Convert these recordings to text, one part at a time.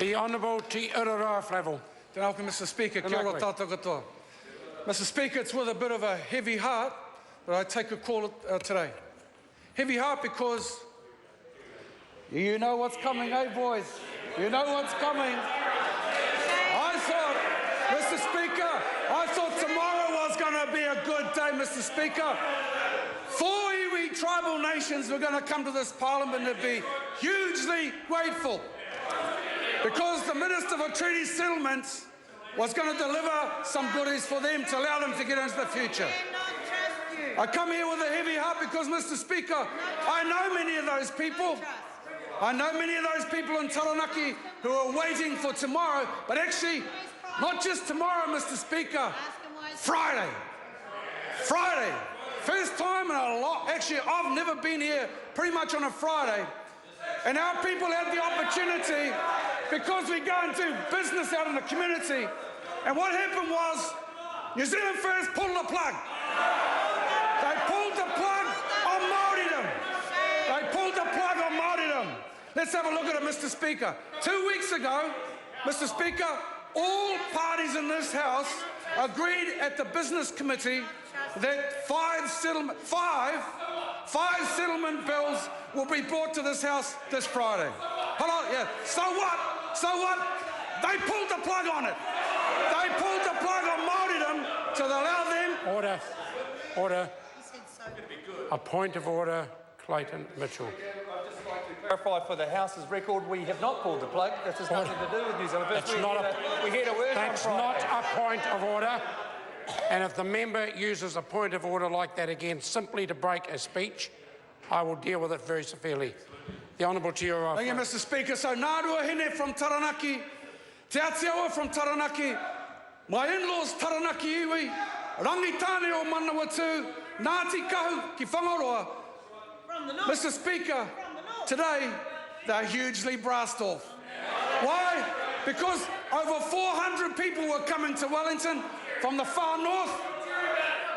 The Honourable Te Uraroa Flavel. Tēnā koe, Mr. Speaker. Kia ora tātou katoa. Mr. Speaker, it's with a bit of a heavy heart that I take a call today. Heavy heart because you know what's coming, eh, boys? You know what's coming. I thought, Mr. Speaker, I thought tomorrow was going to be a good day, Mr. Speaker. 4 iwi tribal nations were going to come to this parliament and be hugely grateful because the Minister for Treaty Settlements was going to deliver some goodies for them to allow them to get into the future. I come here with a heavy heart because, Mr. Speaker, I know many of those people. I know many of those people in Taranaki who are waiting for tomorrow, but actually, not just tomorrow, Mr. Speaker, Friday. Friday. First time in a lot. Actually, I've never been here pretty much on a Friday. And our people had the opportunity because we go and do business out in the community. And what happened was New Zealand First pulled the plug. They pulled the plug on Māoridom. They pulled the plug on Māoridom. Let's have a look at it, Mr. Speaker. 2 weeks ago, Mr. Speaker, all parties in this House agreed at the Business Committee that five settlement bills will be brought to this House this Friday. Hold on, yeah. So what? So what? They pulled the plug on it. They pulled the plug on Māoridom to allow them... Order. Order. A point of order, Clayton Mitchell. I'd just like to clarify for the House's record, we have not pulled the plug. This has nothing to do with New Zealand First. That's not a point of order. And if the member uses a point of order like that again simply to break a speech, I will deal with it very severely. The Honourable Te Uraroa. Thank you, Mr. Speaker. So Nārua Hine from Taranaki, Te Atiawa from Taranaki, my in-laws Taranaki iwi, Rangitane o Manawatu, Ngāti Kahu ki Whangaroa. Mr. Speaker, today they're hugely brassed off. Why? Because over 400 people were coming to Wellington from the far north,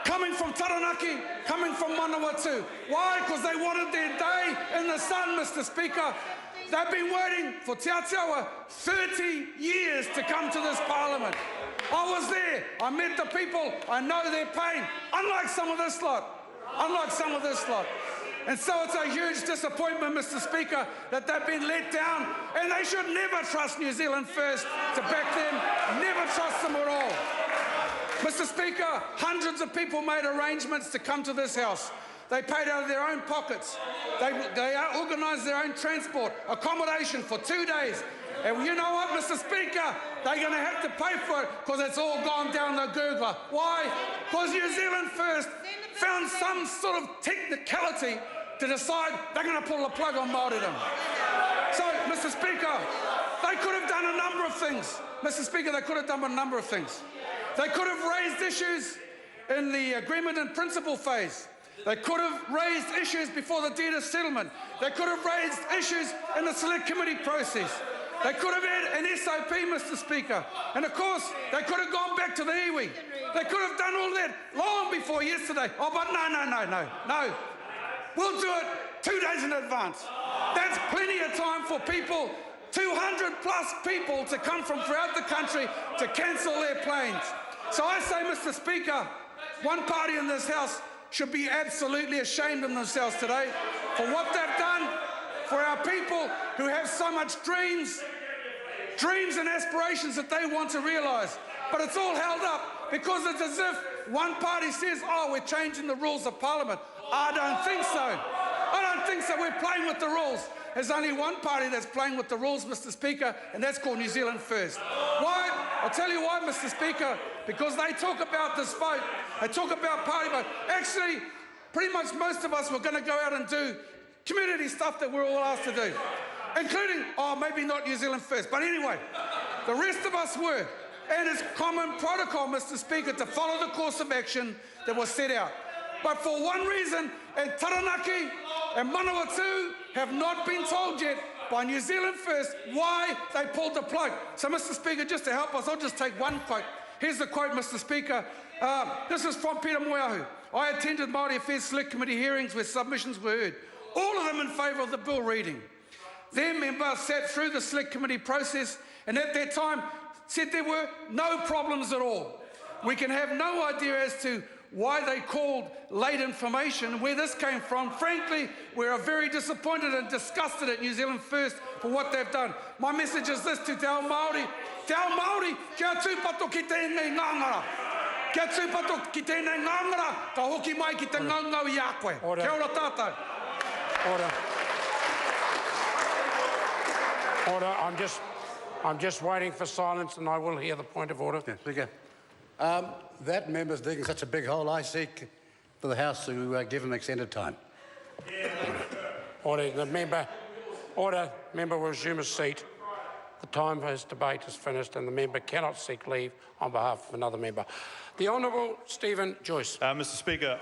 coming from Taranaki, coming from Manawatu. Why? Because they wanted their day in the sun, Mr. Speaker. They've been waiting for Te Atiawa 30 years to come to this parliament. I was there, I met the people, I know their pain, unlike some of this lot. Unlike some of this lot. And so it's a huge disappointment, Mr. Speaker, that they've been let down, and they should never trust New Zealand First to back them, never trust them at all. Mr. Speaker, hundreds of people made arrangements to come to this House. They paid out of their own pockets. They organised their own transport, accommodation for 2 days. And you know what, Mr. Speaker? They're going to have to pay for it because it's all gone down the googler. Why? Because New Zealand First found some sort of technicality to decide they're going to pull the plug on Māoridom. So, Mr. Speaker, they could have done a number of things. Mr. Speaker, they could have done a number of things. They could have raised issues in the agreement in principle phase. They could have raised issues before the deed of settlement. They could have raised issues in the select committee process. They could have had an SOP, Mr. Speaker. And of course, they could have gone back to the iwi. They could have done all that long before yesterday. Oh, but no. We'll do it 2 days in advance. That's plenty of time for people, 200 plus people, to come from throughout the country to cancel their planes. So I say, Mr. Speaker, one party in this House should be absolutely ashamed of themselves today for what they've done for our people who have so much dreams and aspirations that they want to realise. But it's all held up because it's as if one party says, oh, we're changing the rules of Parliament. I don't think so. I don't think so. We're playing with the rules. There's only one party that's playing with the rules, Mr. Speaker, and that's called New Zealand First. Why? I'll tell you why, Mr. Speaker. Because they talk about this vote. They talk about party vote. Actually, pretty much most of us were going to go out and do community stuff that we're all asked to do, including, oh, maybe not New Zealand First. But anyway, the rest of us were. And it's common protocol, Mr. Speaker, to follow the course of action that was set out. But for one reason, and Taranaki and Manawatu have not been told yet by New Zealand First why they pulled the plug. So, Mr. Speaker, just to help us, I'll just take one quote. Here's the quote, Mr. Speaker. This is from Peter Moeahu. I attended Māori Affairs Select Committee hearings where submissions were heard, all of them in favour of the bill reading. Their member sat through the select committee process and at that time said there were no problems at all. We can have no idea as to why they called late information, where this came from. Frankly, we are very disappointed and disgusted at New Zealand First for what they've done. My message is this to te ao Māori. Te ao Māori, kia tūpato ki tēnei ngangara. Kia tūpato ki tēnei ngangara, ka hoki mai ki te ngaungau i a koe. Kia ora tātou. Order. Order. I'm just waiting for silence, and I will hear the point of order. Yes, Speaker. That member's digging such a big hole, I seek for the House to give him extended time. Order. The member. Order. Member will resume his seat. The time for his debate is finished, and the member cannot seek leave on behalf of another member. The Honourable Stephen Joyce. Mr. Speaker.